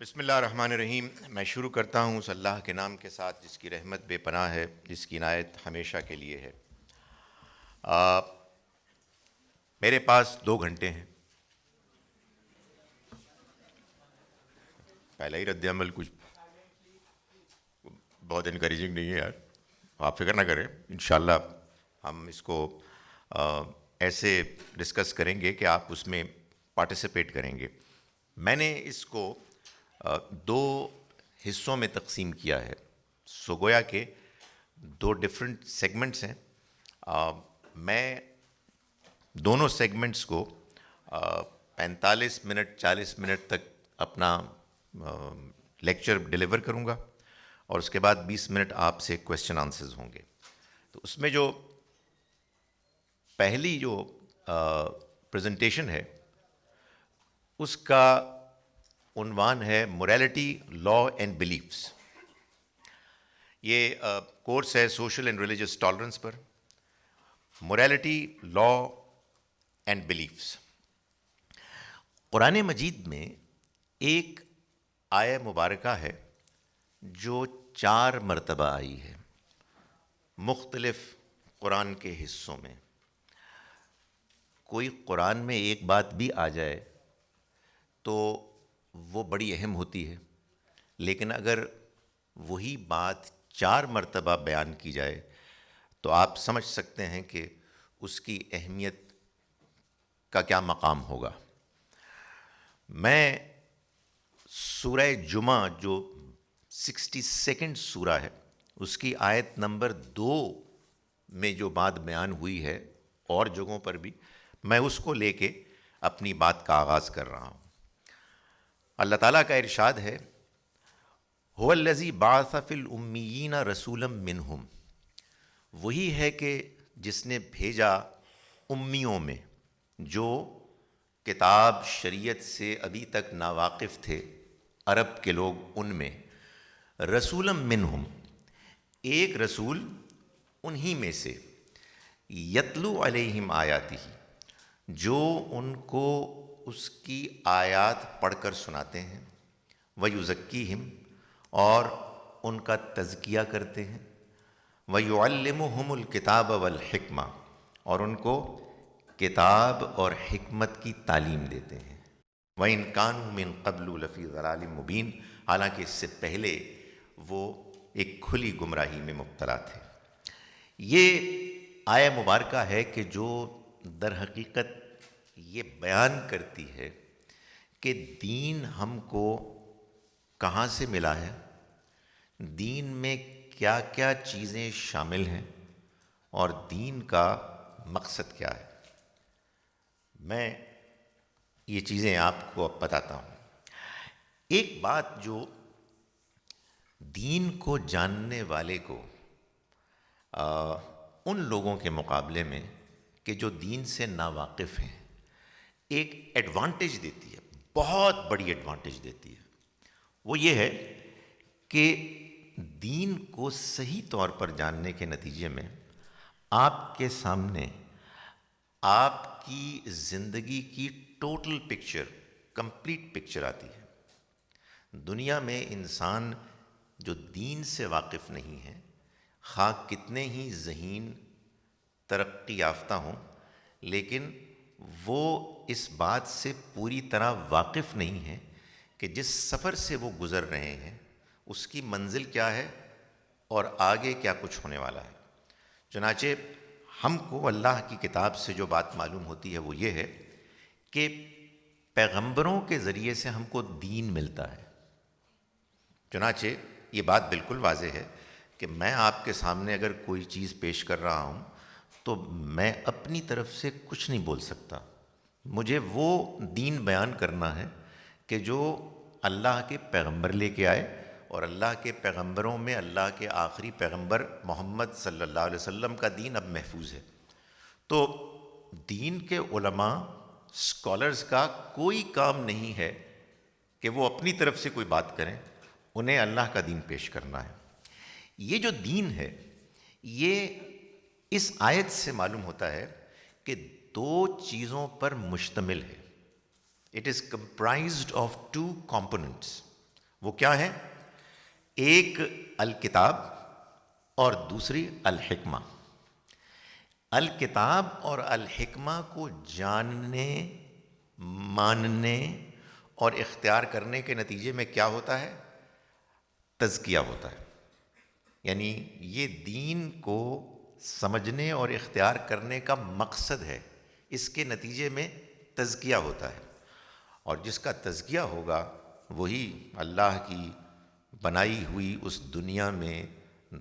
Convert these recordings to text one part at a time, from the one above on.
بسم اللہ الرحمن الرحیم۔ میں شروع کرتا ہوں اس اللہ کے نام کے ساتھ جس کی رحمت بے پناہ ہے، جس کی عنایت ہمیشہ کے لیے ہے۔ میرے پاس 2 گھنٹے ہیں۔ پہلا ہی رد عمل کچھ بہت انکریجنگ نہیں ہے یار، آپ فکر نہ کریں، انشاءاللہ ہم اس کو ایسے ڈسکس کریں گے کہ آپ اس میں پارٹیسپیٹ کریں گے۔ میں نے اس کو 2 حصوں میں تقسیم کیا ہے، سو گویا کہ 2 ڈفرینٹ سیگمنٹس ہیں۔ میں دونوں سیگمنٹس کو 45 منٹ 40 منٹ تک اپنا لیکچر ڈیلیور کروں گا، اور اس کے بعد 20 منٹ آپ سے کویسچن آنسرز ہوں گے۔ تو اس میں جو پہلی جو پریزنٹیشن ہے اس کا عنوان ہے موریلٹی، لا اینڈ بلیفس۔ یہ کورس ہے سوشل اینڈ ریلیجس ٹالرنس پر، موریلٹی، لا اینڈ بلیفس۔ قرآن مجید میں ایک آیہ مبارکہ ہے جو 4 مرتبہ آئی ہے مختلف قرآن کے حصوں میں۔ کوئی قرآن میں ایک بات بھی آ جائے تو وہ بڑی اہم ہوتی ہے، لیکن اگر وہی بات 4 مرتبہ بیان کی جائے تو آپ سمجھ سکتے ہیں کہ اس کی اہمیت کا کیا مقام ہوگا۔ میں سورہ جمعہ جو 62 سورہ ہے اس کی آیت نمبر 2 میں جو بات بیان ہوئی ہے، اور جگہوں پر بھی، میں اس کو لے کے اپنی بات کا آغاز کر رہا ہوں۔ اللہ تعالیٰ کا ارشاد ہے، هو الذی بعث فی الامیین رسولا منہم، وہی ہے کہ جس نے بھیجا امیوں میں، جو کتاب شریعت سے ابھی تک ناواقف تھے، عرب کے لوگ، ان میں رسولا منہم، ایک رسول انہی میں سے، یتلو علیہم آیاتہ، جو ان کو اس کی آیات پڑھ کر سناتے ہیں، ویزکیہم، اور ان کا تزکیہ کرتے ہیں، ویعلمہم الکتاب والحکمہ، اور ان کو کتاب اور حکمت کی تعلیم دیتے ہیں، وَإِن كَانُوا مِن قَبْلُ لَفِي ضَلَالٍ مُبِينٍ، حالانکہ اس سے پہلے وہ ایک کھلی گمراہی میں مبتلا تھے۔ یہ آیہ مبارکہ ہے کہ جو در حقیقت یہ بیان کرتی ہے کہ دین ہم کو کہاں سے ملا ہے، دین میں کیا کیا چیزیں شامل ہیں، اور دین کا مقصد کیا ہے۔ میں یہ چیزیں آپ کو اب بتاتا ہوں۔ ایک بات جو دین کو جاننے والے کو ان لوگوں کے مقابلے میں کہ جو دین سے ناواقف ہیں ایک ایڈوانٹیج دیتی ہے، بہت بڑی ایڈوانٹیج دیتی ہے، وہ یہ ہے کہ دین کو صحیح طور پر جاننے کے نتیجے میں آپ کے سامنے آپ کی زندگی کی ٹوٹل پکچر، کمپلیٹ پکچر آتی ہے۔ دنیا میں انسان جو دین سے واقف نہیں ہے، خواہ کتنے ہی ذہین، ترقی یافتہ ہوں، لیکن وہ اس بات سے پوری طرح واقف نہیں ہے کہ جس سفر سے وہ گزر رہے ہیں اس کی منزل کیا ہے اور آگے کیا کچھ ہونے والا ہے۔ چنانچہ ہم کو اللہ کی کتاب سے جو بات معلوم ہوتی ہے وہ یہ ہے کہ پیغمبروں کے ذریعے سے ہم کو دین ملتا ہے۔ چنانچہ یہ بات بالکل واضح ہے کہ میں آپ کے سامنے اگر کوئی چیز پیش کر رہا ہوں تو میں اپنی طرف سے کچھ نہیں بول سکتا، مجھے وہ دین بیان کرنا ہے کہ جو اللہ کے پیغمبر لے کے آئے، اور اللہ کے پیغمبروں میں اللہ کے آخری پیغمبر محمد صلی اللہ علیہ وسلم کا دین اب محفوظ ہے۔ تو دین کے علماء، اسکالرز کا کوئی کام نہیں ہے کہ وہ اپنی طرف سے کوئی بات کریں، انہیں اللہ کا دین پیش کرنا ہے۔ یہ جو دین ہے یہ اس آیت سے معلوم ہوتا ہے کہ 2 چیزوں پر مشتمل ہے۔ It is comprised of 2 components۔ وہ کیا ہیں؟ ایک الکتاب اور دوسری الحکمہ۔ الکتاب اور الحکمہ کو جاننے، ماننے اور اختیار کرنے کے نتیجے میں کیا ہوتا ہے؟ تزکیہ ہوتا ہے۔ یعنی یہ دین کو سمجھنے اور اختیار کرنے کا مقصد ہے، اس کے نتیجے میں تزکیہ ہوتا ہے، اور جس کا تزکیہ ہوگا وہی اللہ کی بنائی ہوئی اس دنیا میں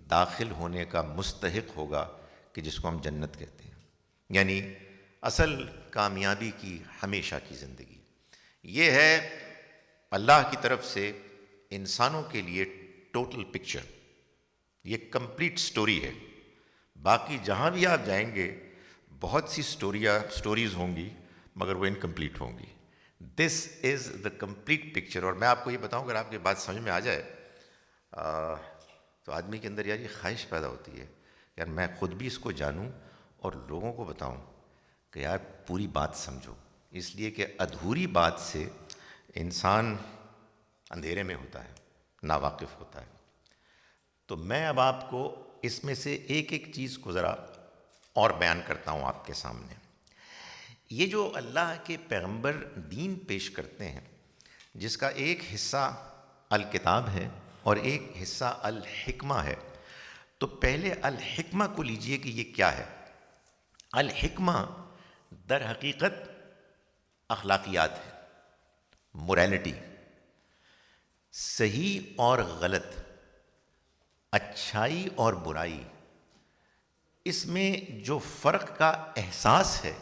داخل ہونے کا مستحق ہوگا، کہ جس کو ہم جنت کہتے ہیں، یعنی اصل کامیابی کی ہمیشہ کی زندگی۔ یہ ہے اللہ کی طرف سے انسانوں کے لیے ٹوٹل پکچر، یہ کمپلیٹ سٹوری ہے۔ باقی جہاں بھی آپ جائیں گے بہت سی سٹوریز ہوں گی، مگر وہ انکمپلیٹ ہوں گی۔ دس از دا کمپلیٹ پکچر۔ اور میں آپ کو یہ بتاؤں، اگر آپ کی بات سمجھ میں آ جائے تو آدمی کے اندر یار یہ خواہش پیدا ہوتی ہے، یار میں خود بھی اس کو جانوں اور لوگوں کو بتاؤں کہ یار پوری بات سمجھو، اس لیے کہ ادھوری بات سے انسان اندھیرے میں ہوتا ہے، ناواقف ہوتا ہے۔ تو میں اب آپ کو اس میں سے ایک ایک چیز کو ذرا اور بیان کرتا ہوں آپ کے سامنے۔ یہ جو اللہ کے پیغمبر دین پیش کرتے ہیں، جس کا ایک حصہ الکتاب ہے اور ایک حصہ الحکمہ ہے، تو پہلے الحکمہ کو لیجئے کہ یہ کیا ہے۔ الحکمہ در حقیقت اخلاقیات ہے، مورالٹی، صحیح اور غلط، اچھائی اور برائی، اس میں جو فرق کا احساس ہے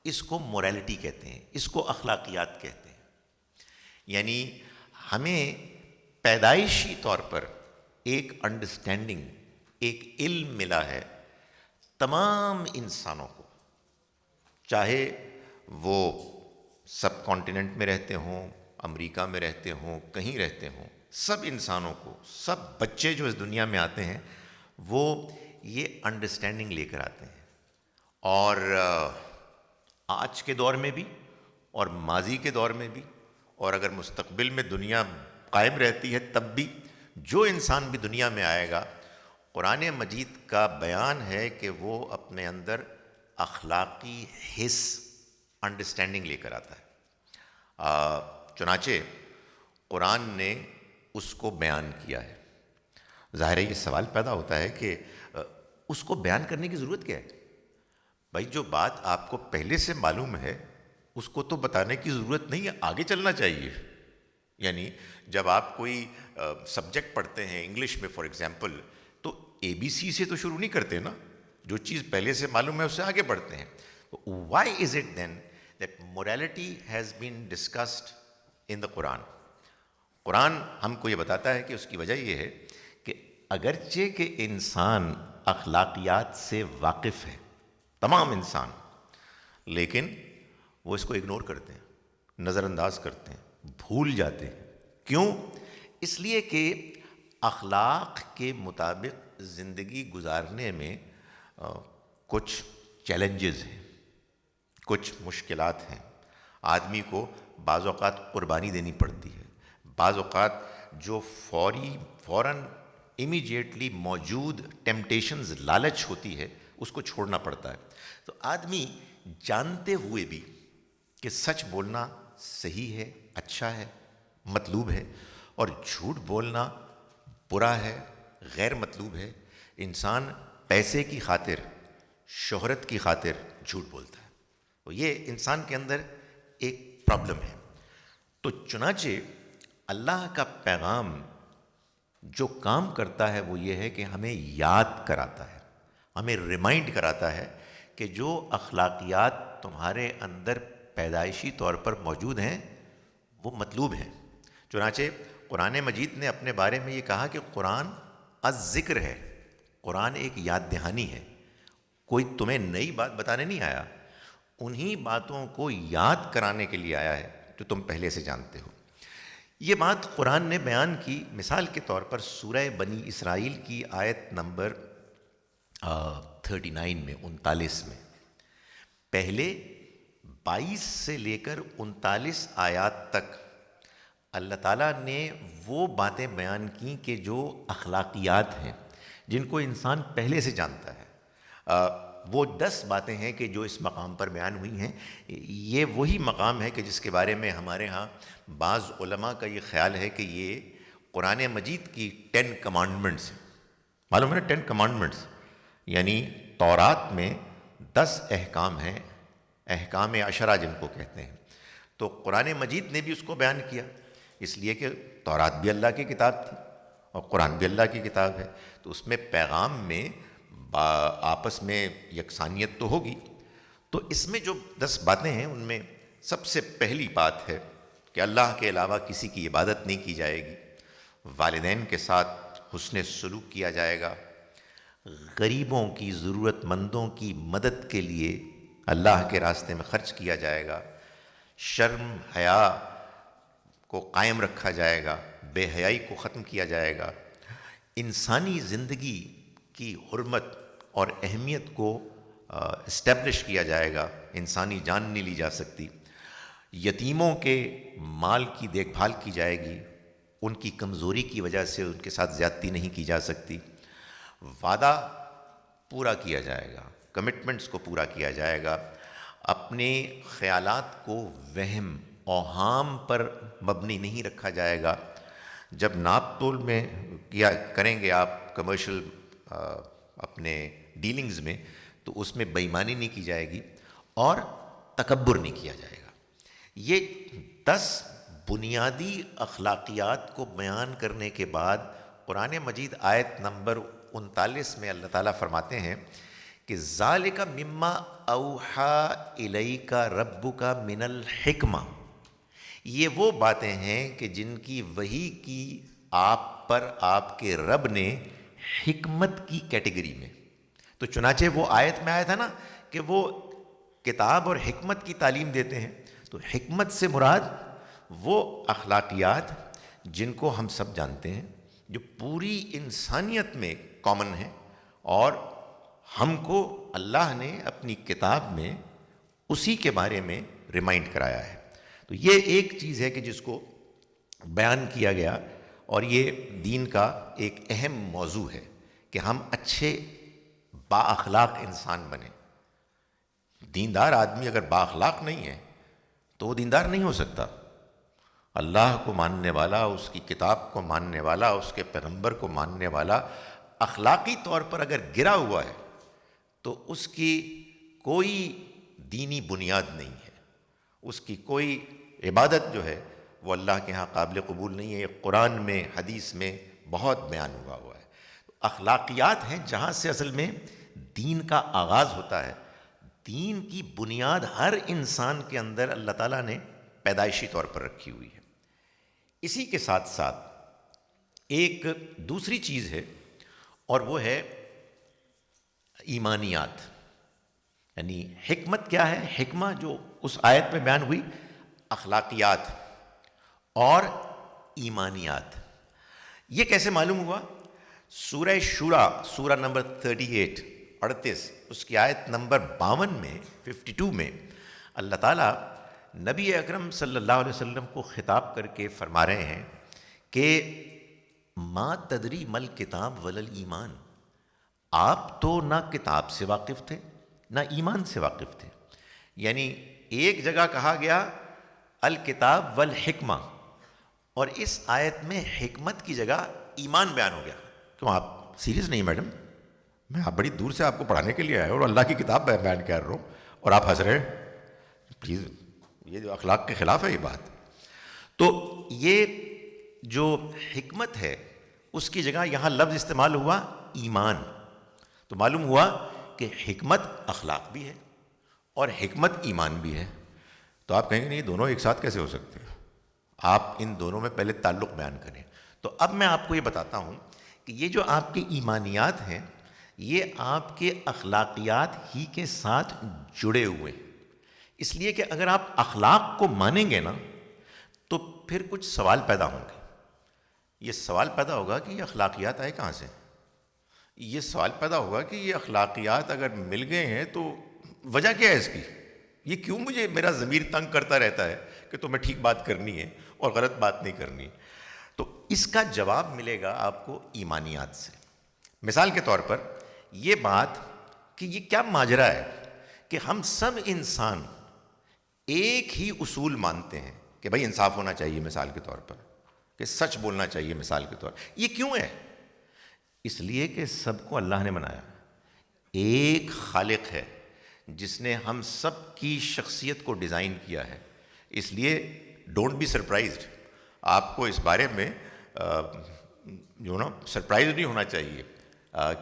اس کو مورالٹی کہتے ہیں، اس کو اخلاقیات کہتے ہیں۔ یعنی ہمیں پیدائشی طور پر ایک انڈرسٹینڈنگ، ایک علم ملا ہے تمام انسانوں کو، چاہے وہ سب کانٹیننٹ میں رہتے ہوں، امریکہ میں رہتے ہوں، کہیں رہتے ہوں، سب انسانوں کو، سب بچے جو اس دنیا میں آتے ہیں وہ یہ انڈرسٹینڈنگ لے کر آتے ہیں۔ اور آج کے دور میں بھی اور ماضی کے دور میں بھی، اور اگر مستقبل میں دنیا قائم رہتی ہے تب بھی، جو انسان بھی دنیا میں آئے گا، قرآن مجید کا بیان ہے کہ وہ اپنے اندر اخلاقی حس، انڈرسٹینڈنگ لے کر آتا ہے۔ چنانچہ قرآن نے اس کو بیان کیا ہے۔ ظاہر ہے یہ سوال پیدا ہوتا ہے کہ اس کو بیان کرنے کی ضرورت کیا ہے؟ بھائی جو بات آپ کو پہلے سے معلوم ہے اس کو تو بتانے کی ضرورت نہیں ہے، آگے چلنا چاہیے۔ یعنی جب آپ کوئی سبجیکٹ پڑھتے ہیں انگلش میں فار ایگزامپل، تو اے بی سی سے تو شروع نہیں کرتے نا، جو چیز پہلے سے معلوم ہے اس سے آگے بڑھتے ہیں۔ Why is it then that morality has been discussed in the Quran? Quran ہم کو یہ بتاتا ہے کہ اس کی وجہ یہ ہے کہ اگرچہ کہ انسان اخلاقیات سے واقف ہے، تمام انسان، لیکن وہ اس کو اگنور کرتے ہیں، نظر انداز کرتے ہیں، بھول جاتے ہیں۔ کیوں؟ اس لیے کہ اخلاق کے مطابق زندگی گزارنے میں کچھ چیلنجز ہیں، کچھ مشکلات ہیں۔ آدمی کو بعض اوقات قربانی دینی پڑتی ہے، بعض اوقات جو فوراً امیجیٹلی موجود ٹیمپٹیشنز، لالچ ہوتی ہے، اس کو چھوڑنا پڑتا ہے۔ تو آدمی جانتے ہوئے بھی کہ سچ بولنا صحیح ہے، اچھا ہے، مطلوب ہے، اور جھوٹ بولنا برا ہے، غیر مطلوب ہے، انسان پیسے کی خاطر، شہرت کی خاطر جھوٹ بولتا ہے۔ تو یہ انسان کے اندر ایک پرابلم ہے۔ تو چنانچہ اللہ کا پیغام جو کام کرتا ہے وہ یہ ہے کہ ہمیں یاد کراتا ہے، ہمیں ریمائنڈ کراتا ہے کہ جو اخلاقیات تمہارے اندر پیدائشی طور پر موجود ہیں وہ مطلوب ہیں۔ چنانچہ قرآن مجید نے اپنے بارے میں یہ کہا کہ قرآن الذکر ہے، قرآن ایک یاد دہانی ہے، کوئی تمہیں نئی بات بتانے نہیں آیا، انہی باتوں کو یاد کرانے کے لیے آیا ہے جو تم پہلے سے جانتے ہو۔ یہ بات قرآن نے بیان کی مثال کے طور پر سورہ بنی اسرائیل کی آیت نمبر 39 میں، 39 میں۔ پہلے 22 سے لے کر 39 آیات تک اللہ تعالیٰ نے وہ باتیں بیان کی کہ جو اخلاقیات ہیں، جن کو انسان پہلے سے جانتا ہے. وہ 10 باتیں ہیں کہ جو اس مقام پر بیان ہوئی ہیں. یہ وہی مقام ہے کہ جس کے بارے میں ہمارے ہاں بعض علماء کا یہ خیال ہے کہ یہ قرآن مجید کی 10 کمانڈمنٹس ہیں. معلوم ہے نا 10 کمانڈمنٹس، یعنی تورات میں 10 احکام ہیں، احکام عشرہ جن کو کہتے ہیں. تو قرآن مجید نے بھی اس کو بیان کیا، اس لیے کہ تورات بھی اللہ کی کتاب تھی اور قرآن بھی اللہ کی کتاب ہے. تو اس میں پیغام میں آپس میں یکسانیت تو ہوگی. تو اس میں جو 10 باتیں ہیں ان میں سب سے پہلی بات ہے کہ اللہ کے علاوہ کسی کی عبادت نہیں کی جائے گی، والدین کے ساتھ حسن سلوک کیا جائے گا، غریبوں کی، ضرورت مندوں کی مدد کے لیے اللہ کے راستے میں خرچ کیا جائے گا، شرم حیا کو قائم رکھا جائے گا، بے حیائی کو ختم کیا جائے گا، انسانی زندگی کی حرمت اور اہمیت کو اسٹیبلش کیا جائے گا، انسانی جان نہیں لی جا سکتی، یتیموں کے مال کی دیکھ بھال کی جائے گی، ان کی کمزوری کی وجہ سے ان کے ساتھ زیادتی نہیں کی جا سکتی، وعدہ پورا کیا جائے گا، کمٹمنٹس کو پورا کیا جائے گا، اپنے خیالات کو وہم اوہام پر مبنی نہیں رکھا جائے گا. جب ناپ تول میں کیا کریں گے آپ کمرشل اپنے ڈیلنگز میں، تو اس میں بے ایمانی نہیں کی جائے گی اور تکبر نہیں کیا جائے گا. یہ 10 بنیادی اخلاقیات کو بیان کرنے کے بعد قرآن مجید آیت نمبر 39 میں اللہ تعالیٰ فرماتے ہیں کہ ذالک مما اوحی الیک ربک من الحکمہ. یہ وہ باتیں ہیں کہ جن کی وحی کی آپ پر آپ کے رب نے حکمت کی کیٹیگری میں. تو چنانچہ وہ آیت میں آیا تھا نا کہ وہ کتاب اور حکمت کی تعلیم دیتے ہیں. تو حکمت سے مراد وہ اخلاقیات جن کو ہم سب جانتے ہیں، جو پوری انسانیت میں کامن ہیں، اور ہم کو اللہ نے اپنی کتاب میں اسی کے بارے میں ریمائنڈ کرایا ہے. تو یہ ایک چیز ہے کہ جس کو بیان کیا گیا، اور یہ دین کا ایک اہم موضوع ہے کہ ہم اچھے با اخلاق انسان بنیں. دیندار آدمی اگر با اخلاق نہیں ہے تو وہ دیندار نہیں ہو سکتا. اللہ کو ماننے والا، اس کی کتاب کو ماننے والا، اس کے پیغمبر کو ماننے والا اخلاقی طور پر اگر گرا ہوا ہے تو اس کی کوئی دینی بنیاد نہیں ہے، اس کی کوئی عبادت جو ہے وہ اللہ کے ہاں قابل قبول نہیں ہے. یہ قرآن میں، حدیث میں بہت بیان ہوا ہے. اخلاقیات ہیں جہاں سے اصل میں دین کا آغاز ہوتا ہے. دین کی بنیاد ہر انسان کے اندر اللہ تعالیٰ نے پیدائشی طور پر رکھی ہوئی ہے. اسی کے ساتھ ساتھ ایک دوسری چیز ہے، اور وہ ہے ایمانیات. یعنی حکمت کیا ہے؟ حکمہ جو اس آیت میں بیان ہوئی، اخلاقیات اور ایمانیات. یہ کیسے معلوم ہوا؟ سورہ شورا، سورہ نمبر 38 اس کی آیت نمبر 52 میں 52 میں اللہ تعالیٰ نبی اکرم صلی اللہ علیہ وسلم کو خطاب کر کے فرما رہے ہیں کہ ما تدری مل کتاب ولل ایمان. آپ تو نہ کتاب سے واقف تھے نہ ایمان سے واقف تھے. یعنی ایک جگہ کہا گیا الکتاب والحکمہ، اور اس آیت میں حکمت کی جگہ ایمان بیان ہو گیا. کیوں آپ سیریس نہیں میڈم؟ میں آپ بڑی دور سے آپ کو پڑھانے کے لیے آیا ہوں اور اللہ کی کتاب بیان کر رہا ہوں اور آپ ہنس رہے ہیں. پلیز، یہ جو اخلاق کے خلاف ہے یہ بات. تو یہ جو حکمت ہے اس کی جگہ یہاں لفظ استعمال ہوا ایمان. تو معلوم ہوا کہ حکمت اخلاق بھی ہے اور حکمت ایمان بھی ہے. تو آپ کہیں گے نہیں، دونوں ایک ساتھ کیسے ہو سکتے ہیں؟ آپ ان دونوں میں پہلے تعلق بیان کریں. تو اب میں آپ کو یہ بتاتا ہوں کہ یہ جو آپ کے ایمانیات ہیں یہ آپ کے اخلاقیات ہی کے ساتھ جڑے ہوئے ہیں. اس لیے کہ اگر آپ اخلاق کو مانیں گے نا تو پھر کچھ سوال پیدا ہوں گے. یہ سوال پیدا ہوگا کہ یہ اخلاقیات آئے کہاں سے؟ یہ سوال پیدا ہوگا کہ یہ اخلاقیات اگر مل گئے ہیں تو وجہ کیا ہے اس کی؟ یہ کیوں مجھے میرا ضمیر تنگ کرتا رہتا ہے کہ تمہیں ٹھیک بات کرنی ہے اور غلط بات نہیں کرنی. تو اس کا جواب ملے گا آپ کو ایمانیات سے. مثال کے طور پر یہ بات کہ یہ کیا ماجرا ہے کہ ہم سب انسان ایک ہی اصول مانتے ہیں کہ بھائی انصاف ہونا چاہیے مثال کے طور پر, کہ سچ بولنا چاہیے مثال کے طور پر. یہ کیوں ہے؟ اس لیے کہ سب کو اللہ نے بنایا, ایک خالق ہے جس نے ہم سب کی شخصیت کو ڈیزائن کیا ہے. اس لیے ڈونٹ بی سرپرائزڈ, آپ کو اس بارے میں جو نا سرپرائز نہیں ہونا چاہیے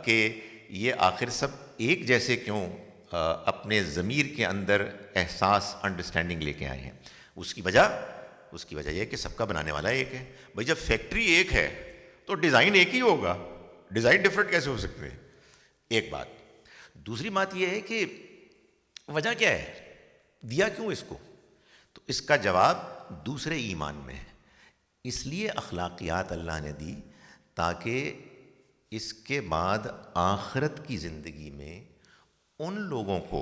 کہ یہ آخر سب ایک جیسے کیوں اپنے ضمیر کے اندر احساس انڈرسٹینڈنگ لے کے آئے ہیں. اس کی وجہ یہ ہے کہ سب کا بنانے والا ایک ہے. بھائی جب فیکٹری ایک ہے تو ڈیزائن ایک ہی ہوگا, ڈیزائن ڈفرینٹ کیسے ہو سکتے ہیں؟ ایک بات. دوسری بات یہ ہے کہ وجہ کیا ہے, دیا کیوں اس کو؟ تو اس کا جواب دوسرے ایمان میں ہے. اس لیے اخلاقیات اللہ نے دی تاکہ اس کے بعد آخرت کی زندگی میں ان لوگوں کو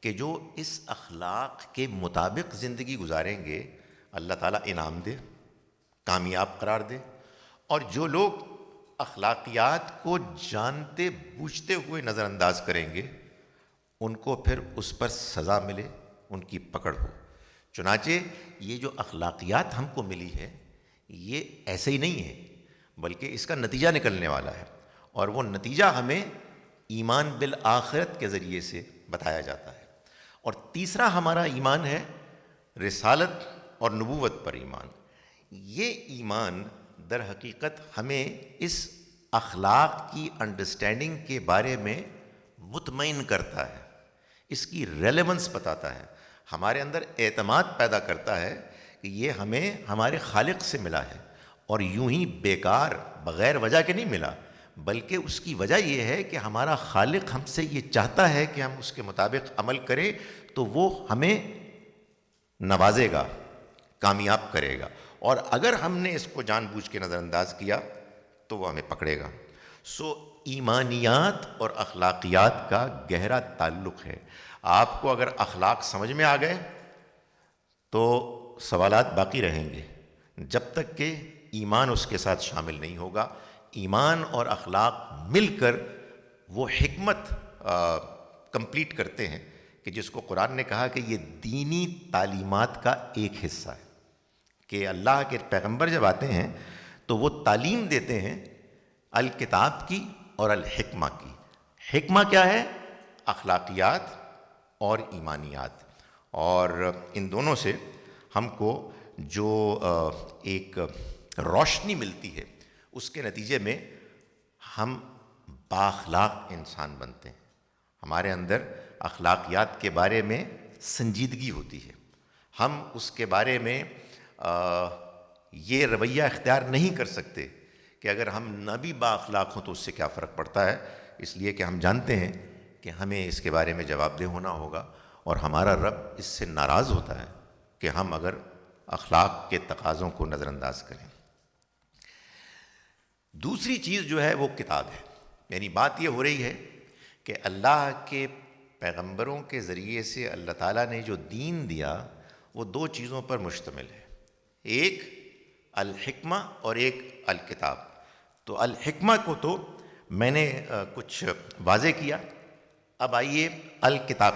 کہ جو اس اخلاق کے مطابق زندگی گزاریں گے اللہ تعالیٰ انعام دے, کامیاب قرار دے, اور جو لوگ اخلاقیات کو جانتے بوجھتے ہوئے نظر انداز کریں گے ان کو پھر اس پر سزا ملے, ان کی پکڑ ہو. چنانچہ یہ جو اخلاقیات ہم کو ملی ہے یہ ایسے ہی نہیں ہے, بلکہ اس کا نتیجہ نکلنے والا ہے, اور وہ نتیجہ ہمیں ایمان بالآخرت کے ذریعے سے بتایا جاتا ہے. اور تیسرا ہمارا ایمان ہے رسالت اور نبوت پر ایمان. یہ ایمان در حقیقت ہمیں اس اخلاق کی انڈرسٹینڈنگ کے بارے میں مطمئن کرتا ہے, اس کی ریلیونس بتاتا ہے, ہمارے اندر اعتماد پیدا کرتا ہے کہ یہ ہمیں ہمارے خالق سے ملا ہے, اور یوں ہی بیکار بغیر وجہ کے نہیں ملا, بلکہ اس کی وجہ یہ ہے کہ ہمارا خالق ہم سے یہ چاہتا ہے کہ ہم اس کے مطابق عمل کریں تو وہ ہمیں نوازے گا, کامیاب کرے گا, اور اگر ہم نے اس کو جان بوجھ کے نظر انداز کیا تو وہ ہمیں پکڑے گا. سو ایمانیات اور اخلاقیات کا گہرا تعلق ہے. آپ کو اگر اخلاق سمجھ میں آ گئے تو سوالات باقی رہیں گے جب تک کہ ایمان اس کے ساتھ شامل نہیں ہوگا. ایمان اور اخلاق مل کر وہ حکمت کمپلیٹ کرتے ہیں کہ جس کو قرآن نے کہا کہ یہ دینی تعلیمات کا ایک حصہ ہے, کہ اللہ کے پیغمبر جب آتے ہیں تو وہ تعلیم دیتے ہیں الکتاب کی اور الحکمہ کی. حکمہ کیا ہے؟ اخلاقیات اور ایمانیات. اور ان دونوں سے ہم کو جو ایک روشنی ملتی ہے اس کے نتیجے میں ہم بااخلاق انسان بنتے ہیں. ہمارے اندر اخلاقیات کے بارے میں سنجیدگی ہوتی ہے. ہم اس کے بارے میں یہ رویہ اختیار نہیں کر سکتے کہ اگر ہم نہ بھی بااخلاق ہوں تو اس سے کیا فرق پڑتا ہے, اس لیے کہ ہم جانتے ہیں کہ ہمیں اس کے بارے میں جواب دہ ہونا ہوگا, اور ہمارا رب اس سے ناراض ہوتا ہے کہ ہم اگر اخلاق کے تقاضوں کو نظر انداز کریں. دوسری چیز جو ہے وہ کتاب ہے. یعنی بات یہ ہو رہی ہے کہ اللہ کے پیغمبروں کے ذریعے سے اللہ تعالیٰ نے جو دین دیا وہ دو چیزوں پر مشتمل ہے, ایک الحکمہ اور ایک الکتاب. تو الحکمہ کو تو میں نے کچھ واضح کیا. اب آئیے الکتاب.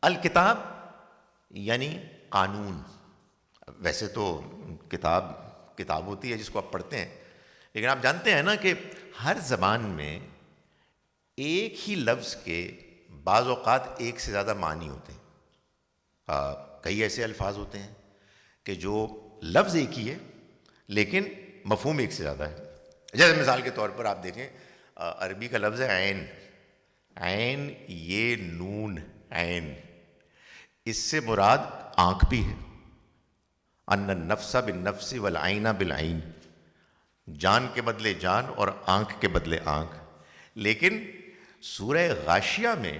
الکتاب یعنی قانون. ویسے تو کتاب ہوتی ہے جس کو آپ پڑھتے ہیں, لیکن آپ جانتے ہیں نا کہ ہر زبان میں ایک ہی لفظ کے بعض اوقات ایک سے زیادہ معنی ہوتے ہیں. کئی ایسے الفاظ ہوتے ہیں کہ جو لفظ ایک ہی ہے لیکن مفہوم ایک سے زیادہ ہے. جیسے مثال کے طور پر آپ دیکھیں عربی کا لفظ ہے عین. عین یہ نون عین, اس سے مراد آنکھ بھی ہے. ان النفس بالنفس والعین بالعین, جان کے بدلے جان اور آنکھ کے بدلے آنکھ. لیکن سورہ غاشیہ میں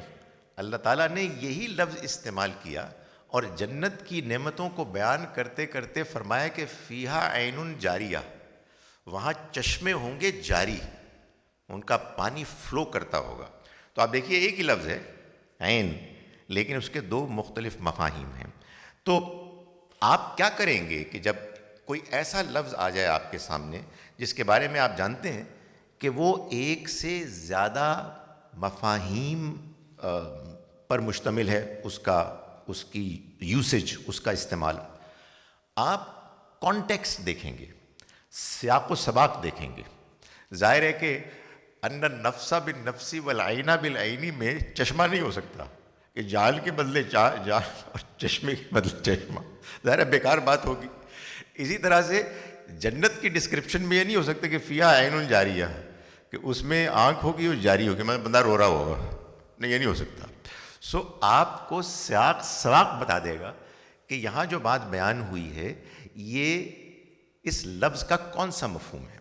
اللہ تعالیٰ نے یہی لفظ استعمال کیا اور جنت کی نعمتوں کو بیان کرتے کرتے فرمایا کہ فیہا عین جاریہ, وہاں چشمے ہوں گے جاری, ان کا پانی فلو کرتا ہوگا. تو آپ دیکھیے ایک ہی لفظ ہے عین, لیکن اس کے دو مختلف مفاہیم ہیں. تو آپ کیا کریں گے کہ جب کوئی ایسا لفظ آ جائے آپ کے سامنے جس کے بارے میں آپ جانتے ہیں کہ وہ ایک سے زیادہ مفاہیم پر مشتمل ہے، اس کی یوسیج، اس کا استعمال، آپ کانٹیکسٹ دیکھیں گے، سیاق و سباق دیکھیں گے. ظاہر ہے کہ ان النفس بالنفس والعین بالعین میں چشمہ نہیں ہو سکتا کہ جال کے بدلے جال اور چشمے کے بدلے چشمہ، ظاہر ہے بیکار بات ہوگی. اسی طرح سے جنت کی ڈسکرپشن میں یہ نہیں ہو سکتا کہ فیہا عین جاریہ، کہ اس میں آنکھ ہوگی اور جاری ہوگی، مطلب بندہ رو رہا ہوگا، نہیں، یہ نہیں ہو سکتا. سو آپ کو سیاق سباق بتا دے گا کہ یہاں جو بات بیان ہوئی ہے یہ اس لفظ کا کون سا مفہوم ہے.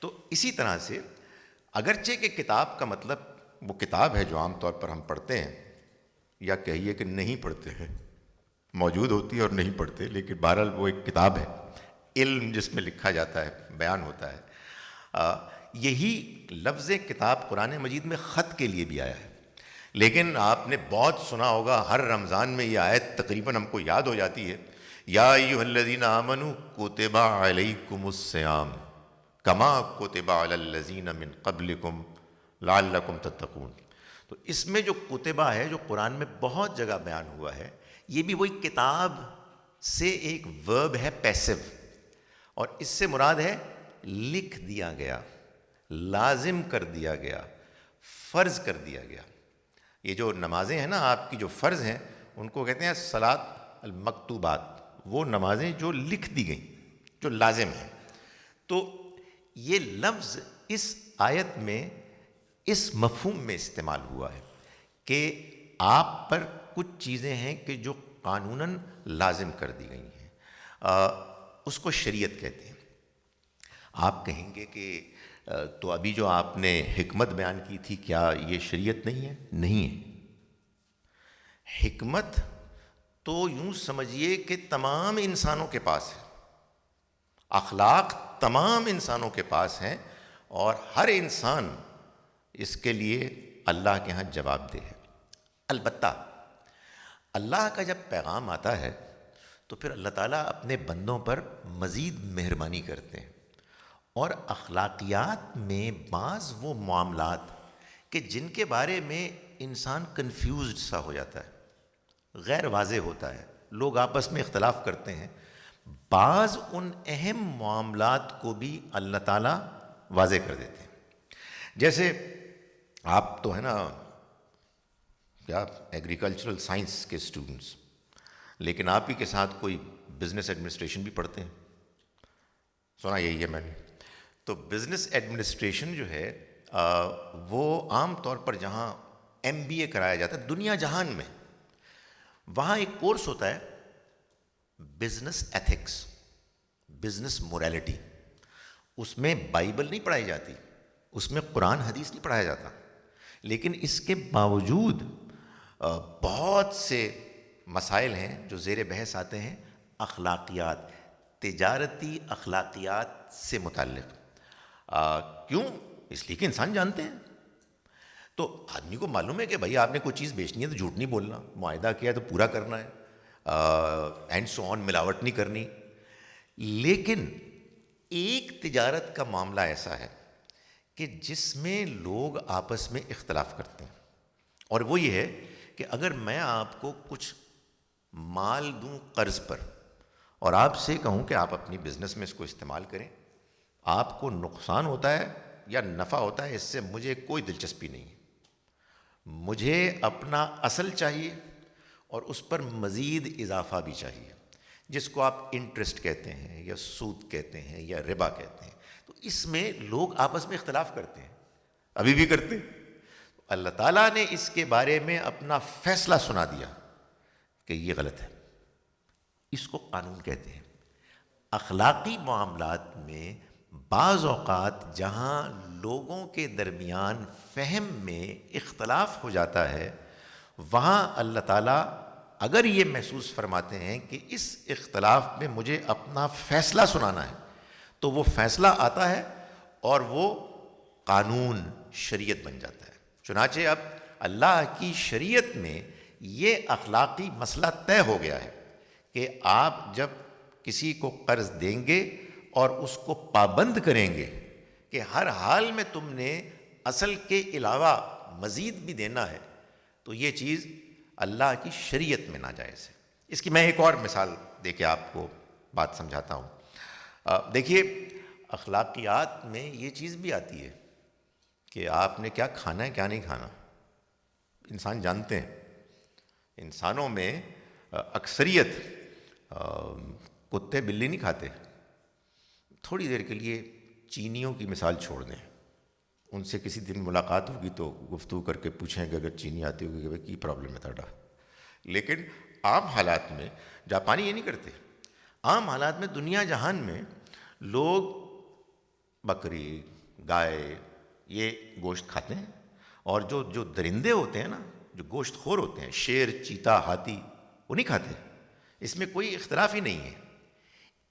تو اسی طرح سے اگرچہ کہ کتاب کا مطلب وہ کتاب ہے جو عام طور پر ہم پڑھتے ہیں، یا کہیے کہ نہیں پڑھتے ہیں، موجود ہوتی ہے اور نہیں پڑھتے، لیکن بہرحال وہ ایک کتاب ہے، علم جس میں لکھا جاتا ہے، بیان ہوتا ہے. یہی لفظ کتاب قرآن مجید میں خط کے لیے بھی آیا ہے. لیکن آپ نے بہت سنا ہوگا، ہر رمضان میں یہ آیت تقریباً ہم کو یاد ہو جاتی ہے، یا ایھا الذین آمنوا کتب علیکم الصیام کما کتب علی الذین من قبلکم لعلکم تتقون. تو اس میں جو کتبہ ہے، جو قرآن میں بہت جگہ بیان ہوا ہے، یہ بھی وہی کتاب سے ایک ورب ہے، پیسو، اور اس سے مراد ہے لکھ دیا گیا، لازم کر دیا گیا، فرض کر دیا گیا. یہ جو نمازیں ہیں نا آپ کی جو فرض ہیں، ان کو کہتے ہیں صلاۃ المکتوبات، وہ نمازیں جو لکھ دی گئیں، جو لازم ہیں. تو یہ لفظ اس آیت میں اس مفہوم میں استعمال ہوا ہے کہ آپ پر کچھ چیزیں ہیں کہ جو قانوناً لازم کر دی گئی ہیں، اس کو شریعت کہتے ہیں. آپ کہیں گے کہ تو ابھی جو آپ نے حکمت بیان کی تھی، کیا یہ شریعت نہیں ہے؟ نہیں ہے. حکمت تو یوں سمجھیے کہ تمام انسانوں کے پاس ہے، اخلاق تمام انسانوں کے پاس ہیں، اور ہر انسان اس کے لیے اللہ کے ہاں جواب دہ ہے. البتہ اللہ کا جب پیغام آتا ہے تو پھر اللہ تعالیٰ اپنے بندوں پر مزید مہربانی کرتے ہیں، اور اخلاقیات میں بعض وہ معاملات کہ جن کے بارے میں انسان کنفیوزڈ سا ہو جاتا ہے، غیر واضح ہوتا ہے، لوگ آپس میں اختلاف کرتے ہیں، بعض ان اہم معاملات کو بھی اللہ تعالیٰ واضح کر دیتے ہیں. جیسے آپ تو ہے نا کیا ایگریکلچرل سائنس کے اسٹوڈنٹس، لیکن آپ ہی کے ساتھ کوئی بزنس ایڈمنسٹریشن بھی پڑھتے ہیں، سنا یہی ہے میں نے. تو بزنس ایڈمنسٹریشن جو ہے وہ عام طور پر جہاں MBA کرایا جاتا ہے دنیا جہان میں، وہاں ایک کورس ہوتا ہے بزنس ایتھکس، بزنس موریلٹی. اس میں بائبل نہیں پڑھائی جاتی، اس میں قرآن حدیث نہیں پڑھایا جاتا، لیکن اس کے باوجود بہت سے مسائل ہیں جو زیر بحث آتے ہیں، اخلاقیات، تجارتی اخلاقیات سے متعلق. کیوں؟ اس لیے کہ انسان جانتے ہیں. تو آدمی کو معلوم ہے کہ بھائی آپ نے کوئی چیز بیچنی ہے تو جھوٹ نہیں بولنا، معاہدہ کیا ہے تو پورا کرنا ہے، اینڈ سو آن، ملاوٹ نہیں کرنی. لیکن ایک تجارت کا معاملہ ایسا ہے کہ جس میں لوگ آپس میں اختلاف کرتے ہیں، اور وہ یہ ہے کہ اگر میں آپ کو کچھ مال دوں قرض پر اور آپ سے کہوں کہ آپ اپنی بزنس میں اس کو استعمال کریں، آپ کو نقصان ہوتا ہے یا نفع ہوتا ہے، اس سے مجھے کوئی دلچسپی نہیں ہے. مجھے اپنا اصل چاہیے اور اس پر مزید اضافہ بھی چاہیے، جس کو آپ انٹرسٹ کہتے ہیں یا سود کہتے ہیں یا ربا کہتے ہیں. تو اس میں لوگ آپس میں اختلاف کرتے ہیں، ابھی بھی کرتے ہیں. اللہ تعالیٰ نے اس کے بارے میں اپنا فیصلہ سنا دیا کہ یہ غلط ہے. اس کو قانون کہتے ہیں. اخلاقی معاملات میں بعض اوقات جہاں لوگوں کے درمیان فہم میں اختلاف ہو جاتا ہے، وہاں اللہ تعالیٰ اگر یہ محسوس فرماتے ہیں کہ اس اختلاف میں مجھے اپنا فیصلہ سنانا ہے، تو وہ فیصلہ آتا ہے اور وہ قانون، شریعت بن جاتا ہے. چنانچہ اب اللہ کی شریعت میں یہ اخلاقی مسئلہ طے ہو گیا ہے کہ آپ جب کسی کو قرض دیں گے اور اس کو پابند کریں گے کہ ہر حال میں تم نے اصل کے علاوہ مزید بھی دینا ہے، تو یہ چیز اللہ کی شریعت میں ناجائز ہے۔ اس کی میں ایک اور مثال دے کے آپ کو بات سمجھاتا ہوں۔ دیکھیے، اخلاقیات میں یہ چیز بھی آتی ہے کہ آپ نے کیا کھانا ہے کیا نہیں کھانا۔ انسان جانتے ہیں، انسانوں میں اکثریت کتے بلی نہیں کھاتے۔ تھوڑی دیر کے لیے چینیوں کی مثال چھوڑ دیں، ان سے کسی دن ملاقات ہوگی تو گفتگو کر کے پوچھیں کہ اگر چینی آتی ہوگی کہ بھائی کی پرابلم ہے تھوڑا۔ لیکن عام حالات میں جاپانی یہ نہیں کرتے۔ عام حالات میں دنیا جہان میں لوگ بکری، گائے، یہ گوشت کھاتے ہیں، اور جو درندے ہوتے ہیں نا، جو گوشت خور ہوتے ہیں، شیر، چیتا، ہاتھی، وہ نہیں کھاتے۔ اس میں کوئی اختلاف ہی نہیں ہے۔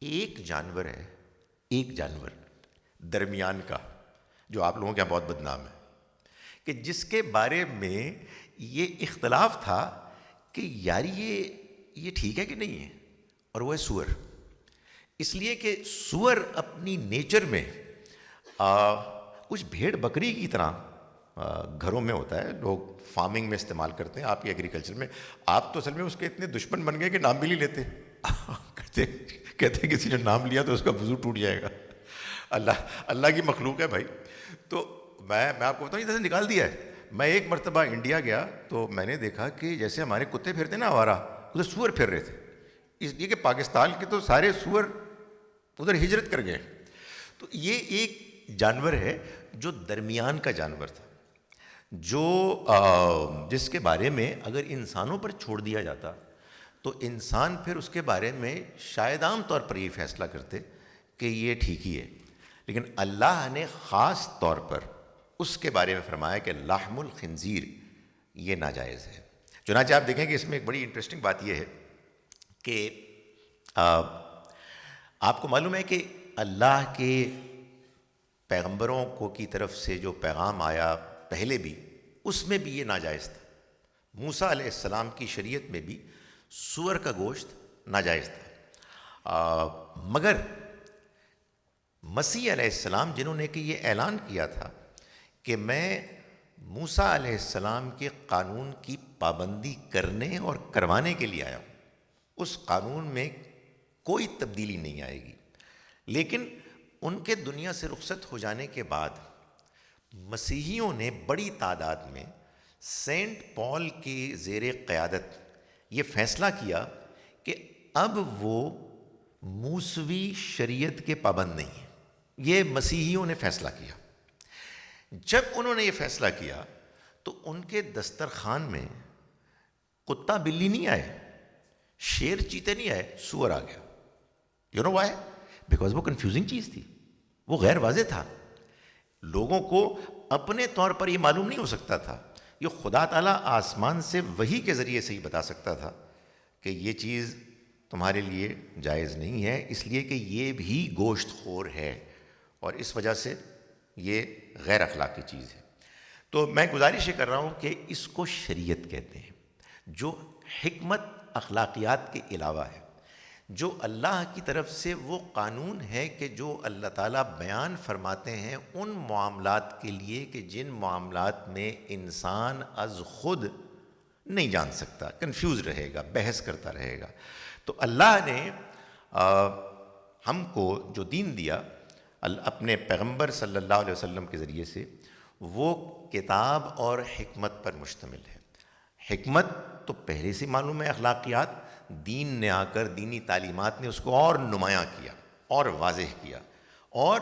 ایک جانور ہے، ایک جانور درمیان کا، جو آپ لوگوں کے یہاں بہت بدنام ہے، کہ جس کے بارے میں یہ اختلاف تھا کہ یار یہ ٹھیک ہے کہ نہیں ہے، اور وہ ہے سور۔ اس لیے کہ سور اپنی نیچر میں کچھ بھیڑ بکری کی طرح گھروں میں ہوتا ہے، لوگ فارمنگ میں استعمال کرتے ہیں، آپ کی ایگریکلچر میں۔ آپ تو اصل میں اس کے اتنے دشمن بن گئے کہ نام بھی نہیں لیتے۔ کہتے کسی نے نام لیا تو اس کا وضو ٹوٹ جائے گا۔ اللہ کی مخلوق ہے بھائی۔ تو میں آپ کو بتاؤں، ادھر سے نکال دیا ہے۔ میں ایک مرتبہ انڈیا گیا تو میں نے دیکھا کہ جیسے ہمارے کتے پھرتے نا آوارہ، ادھر سور پھر رہے تھے، اس لیے کہ پاکستان کے تو سارے سور ادھر ہجرت کر گئے۔ تو یہ ایک جانور ہے جو درمیان کا جانور تھا، جو جس کے بارے میں اگر انسانوں پر چھوڑ دیا جاتا تو انسان پھر اس کے بارے میں شاید عام طور پر یہ فیصلہ کرتے کہ یہ ٹھیک ہی ہے، لیکن اللہ نے خاص طور پر اس کے بارے میں فرمایا کہ لحم الخنزیر یہ ناجائز ہے۔ چنانچہ آپ دیکھیں کہ اس میں ایک بڑی انٹرسٹنگ بات یہ ہے کہ آپ کو معلوم ہے کہ اللہ کے پیغمبروں کو کی طرف سے جو پیغام آیا پہلے بھی، اس میں بھی یہ ناجائز تھا۔ موسیٰ علیہ السلام کی شریعت میں بھی سور کا گوشت ناجائز تھا، مگر مسیح علیہ السلام جنہوں نے کہ یہ اعلان کیا تھا کہ میں موسیٰ علیہ السلام کے قانون کی پابندی کرنے اور کروانے کے لیے آیا ہوں، اس قانون میں کوئی تبدیلی نہیں آئے گی۔ لیکن ان کے دنیا سے رخصت ہو جانے کے بعد مسیحیوں نے بڑی تعداد میں سینٹ پال کی زیر قیادت یہ فیصلہ کیا کہ اب وہ موسوی شریعت کے پابند نہیں ہیں۔ یہ مسیحیوں نے فیصلہ کیا۔ جب انہوں نے یہ فیصلہ کیا تو ان کے دسترخوان میں کتا بلی نہیں آئے، شیر چیتے نہیں آئے، سور آ گیا۔ You know why? بیکاز وہ کنفیوزنگ چیز تھی، وہ غیر واضح تھا، لوگوں کو اپنے طور پر یہ معلوم نہیں ہو سکتا تھا۔ یہ خدا تعالیٰ آسمان سے وحی کے ذریعے سے ہی بتا سکتا تھا کہ یہ چیز تمہارے لیے جائز نہیں ہے، اس لیے کہ یہ بھی گوشت خور ہے اور اس وجہ سے یہ غیر اخلاقی چیز ہے۔ تو میں گزارش یہ کر رہا ہوں کہ اس کو شریعت کہتے ہیں، جو حکمت اخلاقیات کے علاوہ ہے، جو اللہ کی طرف سے وہ قانون ہے کہ جو اللہ تعالیٰ بیان فرماتے ہیں ان معاملات کے لیے کہ جن معاملات میں انسان از خود نہیں جان سکتا، کنفیوز رہے گا، بحث کرتا رہے گا۔ تو اللہ نے ہم کو جو دین دیا اپنے پیغمبر صلی اللہ علیہ وسلم کے ذریعے سے، وہ کتاب اور حکمت پر مشتمل ہے۔ حکمت تو پہلے سے معلوم ہے، اخلاقیات، دین نے آ کر دینی تعلیمات نے اس کو اور نمایاں کیا اور واضح کیا، اور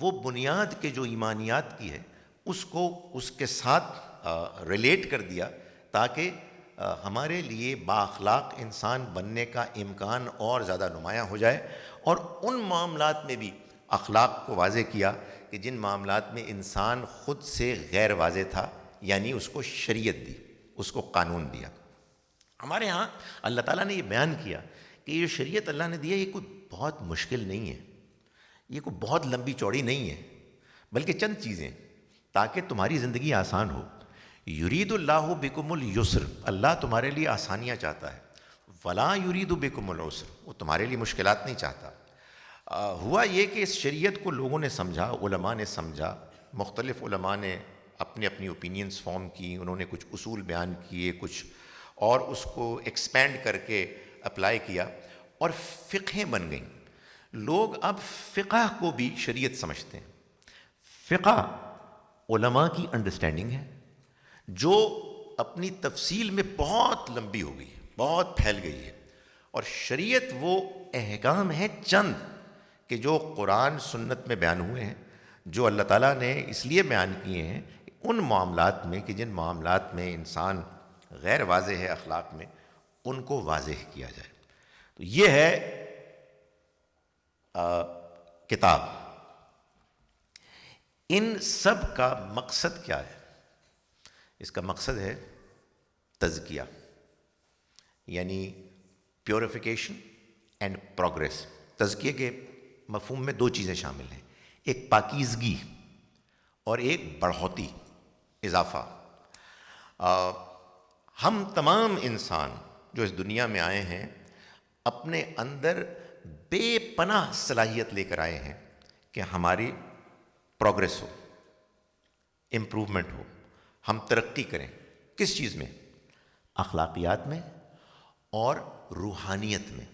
وہ بنیاد کے جو ایمانیات کی ہے اس کو اس کے ساتھ ریلیٹ کر دیا تاکہ ہمارے لیے بااخلاق انسان بننے کا امکان اور زیادہ نمایاں ہو جائے، اور ان معاملات میں بھی اخلاق کو واضح کیا کہ جن معاملات میں انسان خود سے غیر واضح تھا، یعنی اس کو شریعت دی، اس کو قانون دیا۔ ہمارے ہاں اللہ تعالیٰ نے یہ بیان کیا کہ یہ شریعت اللہ نے دیا یہ کوئی بہت مشکل نہیں ہے، یہ کوئی بہت لمبی چوڑی نہیں ہے، بلکہ چند چیزیں تاکہ تمہاری زندگی آسان ہو۔ یرید اللہ بکم الیسر، اللہ تمہارے لیے آسانیاں چاہتا ہے، ولا یرید بکم العسر، وہ تمہارے لیے مشکلات نہیں چاہتا۔ ہوا یہ کہ اس شریعت کو لوگوں نے سمجھا، علماء نے سمجھا، مختلف علماء نے اپنی اپنی اوپینینز فارم کی، انہوں نے کچھ اصول بیان کیے، کچھ اور اس کو ایکسپینڈ کر کے اپلائی کیا، اور فقہیں بن گئیں۔ لوگ اب فقہ کو بھی شریعت سمجھتے ہیں۔ فقہ علماء کی انڈرسٹینڈنگ ہے جو اپنی تفصیل میں بہت لمبی ہو گئی ہے، بہت پھیل گئی ہے، اور شریعت وہ احکام ہیں چند کہ جو قرآن سنت میں بیان ہوئے ہیں، جو اللہ تعالیٰ نے اس لیے بیان کیے ہیں ان معاملات میں کہ جن معاملات میں انسان غیر واضح ہے اخلاق میں، ان کو واضح کیا جائے۔ تو یہ ہے کتاب۔ ان سب کا مقصد کیا ہے؟ اس کا مقصد ہے تزکیہ، یعنی پیوریفیکیشن اینڈ پروگریس۔ تزکیے کے مفہوم میں دو چیزیں شامل ہیں، ایک پاکیزگی اور ایک بڑھوتی، اضافہ۔ ہم تمام انسان جو اس دنیا میں آئے ہیں اپنے اندر بے پناہ صلاحیت لے کر آئے ہیں کہ ہماری پروگریس ہو، امپروومنٹ ہو، ہم ترقی کریں۔ کس چیز میں؟ اخلاقیات میں اور روحانیت میں۔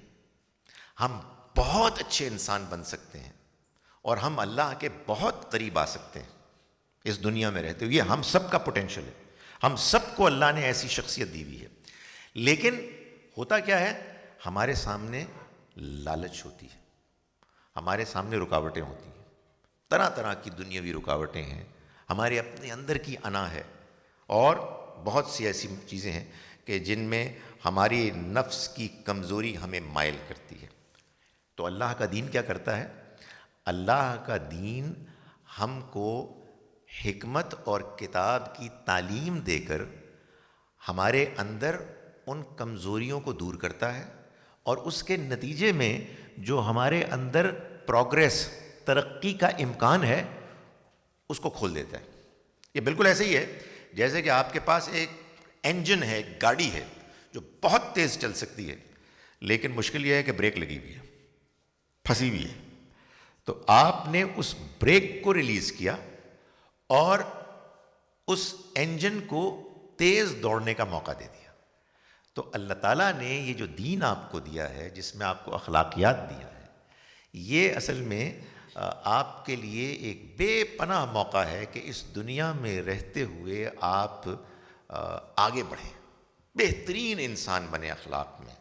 ہم بہت اچھے انسان بن سکتے ہیں اور ہم اللہ کے بہت قریب آ سکتے ہیں اس دنیا میں رہتے ہوئے۔ یہ ہم سب کا پوٹینشل ہے، ہم سب کو اللہ نے ایسی شخصیت دی ہوئی ہے۔ لیکن ہوتا کیا ہے، ہمارے سامنے لالچ ہوتی ہے، ہمارے سامنے رکاوٹیں ہوتی ہیں، طرح طرح کی دنیاوی رکاوٹیں ہیں، ہمارے اپنے اندر کی انا ہے، اور بہت سی ایسی چیزیں ہیں کہ جن میں ہماری نفس کی کمزوری ہمیں مائل کرتی ہے۔ تو اللہ کا دین کیا کرتا ہے؟ اللہ کا دین ہم کو حکمت اور کتاب کی تعلیم دے کر ہمارے اندر ان کمزوریوں کو دور کرتا ہے، اور اس کے نتیجے میں جو ہمارے اندر پروگریس، ترقی کا امکان ہے، اس کو کھول دیتا ہے۔ یہ بالکل ایسے ہی ہے جیسے کہ آپ کے پاس ایک انجن ہے، ایک گاڑی ہے جو بہت تیز چل سکتی ہے، لیکن مشکل یہ ہے کہ بریک لگی ہوئی ہے، پھنسی ہوئی ہے۔ تو آپ نے اس بریک کو ریلیز کیا اور اس انجن کو تیز دوڑنے کا موقع دے دیا۔ تو اللہ تعالیٰ نے یہ جو دین آپ کو دیا ہے، جس میں آپ کو اخلاقیات دیا ہے، یہ اصل میں آپ کے لیے ایک بے پناہ موقع ہے کہ اس دنیا میں رہتے ہوئے آپ آگے بڑھیں، بہترین انسان بنیں، اخلاق میں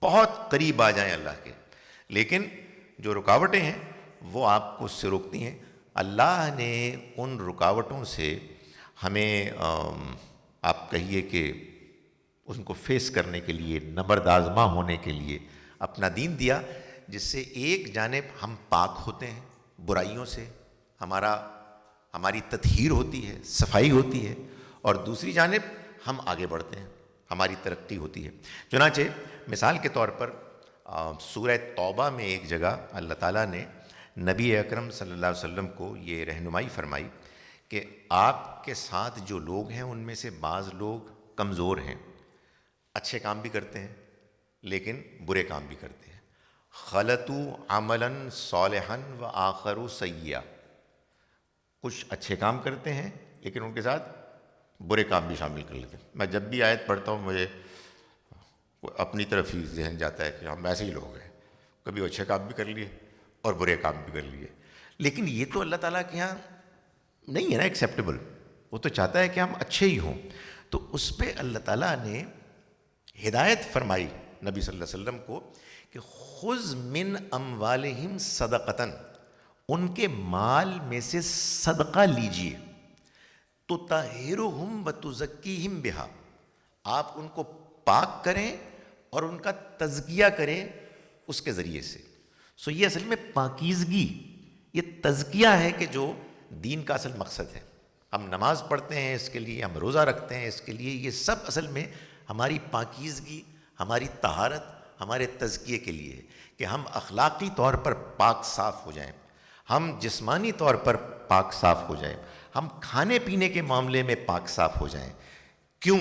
بہت قریب آ جائیں اللہ کے۔ لیکن جو رکاوٹیں ہیں وہ آپ کو اس سے روکتی ہیں۔ اللہ نے ان رکاوٹوں سے ہمیں آپ کہیے کہ ان کو فیس کرنے کے لیے، نبرد آزما ہونے کے لیے اپنا دین دیا، جس سے ایک جانب ہم پاک ہوتے ہیں برائیوں سے، ہماری تطہیر ہوتی ہے، صفائی ہوتی ہے، اور دوسری جانب ہم آگے بڑھتے ہیں، ہماری ترقی ہوتی ہے۔ چنانچہ مثال کے طور پر سورہ توبہ میں ایک جگہ اللہ تعالیٰ نے نبی اکرم صلی اللہ علیہ وسلم کو یہ رہنمائی فرمائی کہ آپ کے ساتھ جو لوگ ہیں ان میں سے بعض لوگ کمزور ہیں، اچھے کام بھی کرتے ہیں لیکن برے کام بھی کرتے ہیں۔ خلطوا عملا صالحا وآخر سیئا، کچھ اچھے کام کرتے ہیں لیکن ان کے ساتھ برے کام بھی شامل کر لیتے ہیں۔ میں جب بھی آیت پڑھتا ہوں مجھے اپنی طرف ہی ذہن جاتا ہے کہ ہم ایسے ہی لوگ ہیں، کبھی اچھے کام بھی کر لیے اور برے کام بھی کر لیے۔ لیکن یہ تو اللہ تعالیٰ کے یہاں نہیں ہے نا ایکسیپٹیبل، وہ تو چاہتا ہے کہ ہم اچھے ہی ہوں۔ تو اس پہ اللہ تعالیٰ نے ہدایت فرمائی نبی صلی اللہ علیہ وسلم کو کہ خذ من اموالہم صدقۃ، ان کے مال میں سے صدقہ لیجئے، تطہرہم وتزکیہم بہا، آپ ان کو پاک کریں اور ان کا تزکیہ کریں اس کے ذریعے سے۔ سو یہ اصل میں پاکیزگی، یہ تزکیہ ہے کہ جو دین کا اصل مقصد ہے۔ ہم نماز پڑھتے ہیں اس کے لیے، ہم روزہ رکھتے ہیں اس کے لیے، یہ سب اصل میں ہماری پاکیزگی، ہماری طہارت، ہمارے تزکیے کے لیے ہے کہ ہم اخلاقی طور پر پاک صاف ہو جائیں، ہم جسمانی طور پر پاک صاف ہو جائیں، ہم کھانے پینے کے معاملے میں پاک صاف ہو جائیں۔ کیوں؟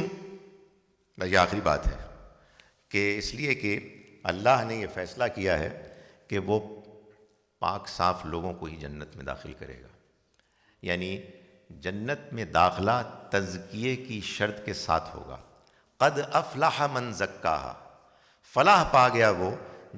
یہ آخری بات ہے کہ اس لیے کہ اللہ نے یہ فیصلہ کیا ہے کہ وہ پاک صاف لوگوں کو ہی جنت میں داخل کرے گا. یعنی جنت میں داخلہ تزکیے کی شرط کے ساتھ ہوگا. قد افلح من زکاہا، فلاح پا گیا وہ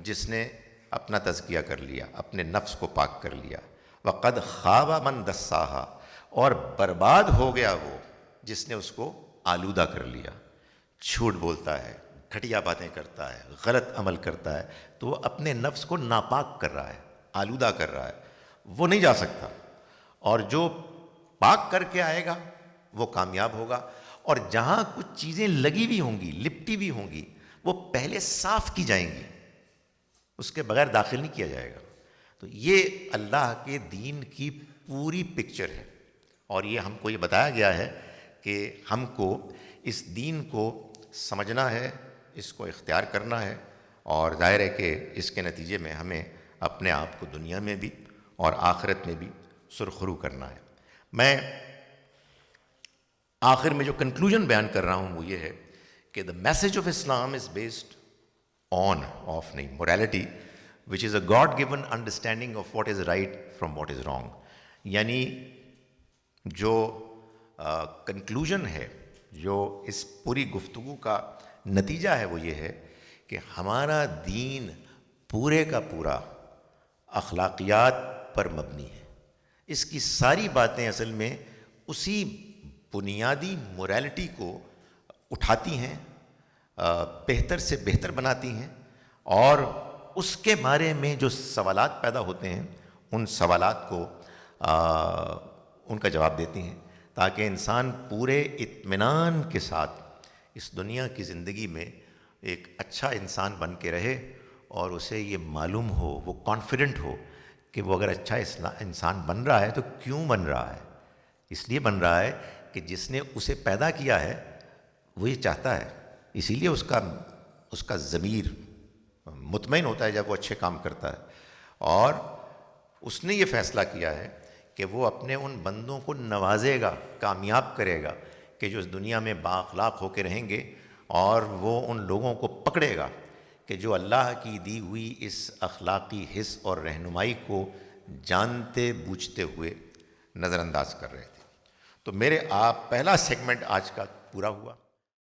جس نے اپنا تزکیہ کر لیا، اپنے نفس کو پاک کر لیا. وقد خاب من دساہا، اور برباد ہو گیا وہ جس نے اس کو آلودہ کر لیا. جھوٹ بولتا ہے، گھٹیا باتیں کرتا ہے، غلط عمل کرتا ہے، تو وہ اپنے نفس کو ناپاک کر رہا ہے، آلودہ کر رہا ہے، وہ نہیں جا سکتا. اور جو پاک کر کے آئے گا وہ کامیاب ہوگا. اور جہاں کچھ چیزیں لگی ہوئی ہوں گی، لپٹی ہوئی ہوں گی، وہ پہلے صاف کی جائیں گی، اس کے بغیر داخل نہیں کیا جائے گا. تو یہ اللہ کے دین کی پوری پکچر ہے. اور یہ ہم کو یہ بتایا گیا ہے کہ ہم کو اس دین کو سمجھنا ہے، اس کو اختیار کرنا ہے، اور ظاہر ہے کہ اس کے نتیجے میں ہمیں اپنے آپ کو دنیا میں بھی اور آخرت میں بھی سرخرو کرنا ہے. میں آخر میں جو کنکلوژن بیان کر رہا ہوں وہ یہ ہے کہ the message of Islam is based on of نہیں morality which is a God given understanding of what is right from what is wrong. یعنی جو کنکلوژن ہے، جو اس پوری گفتگو کا نتیجہ ہے، وہ یہ ہے کہ ہمارا دین پورے کا پورا اخلاقیات پر مبنی ہے. اس کی ساری باتیں اصل میں اسی بنیادی morality کو اٹھاتی ہیں، بہتر سے بہتر بناتی ہیں، اور اس کے بارے میں جو سوالات پیدا ہوتے ہیں ان سوالات کو ان کا جواب دیتی ہیں، تاکہ انسان پورے اطمینان کے ساتھ اس دنیا کی زندگی میں ایک اچھا انسان بن کے رہے، اور اسے یہ معلوم ہو، وہ کانفیڈنٹ ہو کہ وہ اگر اچھا انسان بن رہا ہے تو کیوں بن رہا ہے. اس لیے بن رہا ہے کہ جس نے اسے پیدا کیا ہے وہ یہ چاہتا ہے. اسی لیے اس کا ضمیر مطمئن ہوتا ہے جب وہ اچھے کام کرتا ہے، اور اس نے یہ فیصلہ کیا ہے کہ وہ اپنے ان بندوں کو نوازے گا، کامیاب کرے گا کہ جو اس دنیا میں بااخلاق ہو کے رہیں گے، اور وہ ان لوگوں کو پکڑے گا کہ جو اللہ کی دی ہوئی اس اخلاقی حس اور رہنمائی کو جانتے بوجھتے ہوئے نظر انداز کر رہے تھے. تو میرے پہلا سیگمنٹ آج کا پورا ہوا.